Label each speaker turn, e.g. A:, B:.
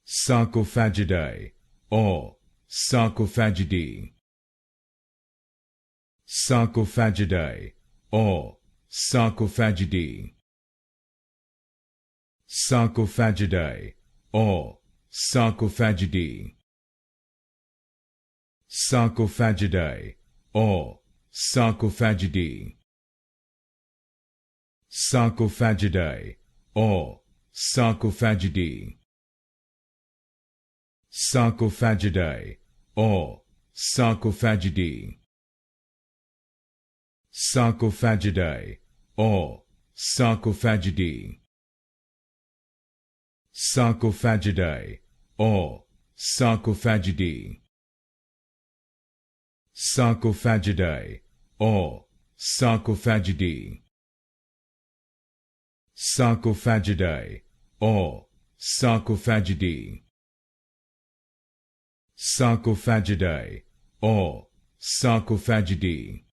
A: Sarcophagidae or Sarcophagidae. Sarcophagidae or Sarcophagidae. Sarcophagidae or Sarcophagidae. Sarcophagidae or Sarcophagidae. Sarcophagidae or Sarcophagidae. Sarcophagidae or Sarcophagidae. Sarcophagidae or Sarcophagidae. Sarcophagidae or Sarcophagidae. Sarcophagidae or Sarcophagidae. Sarcophagidae or Sarcophagidae. Sarcophagidae or Sarcophagidae.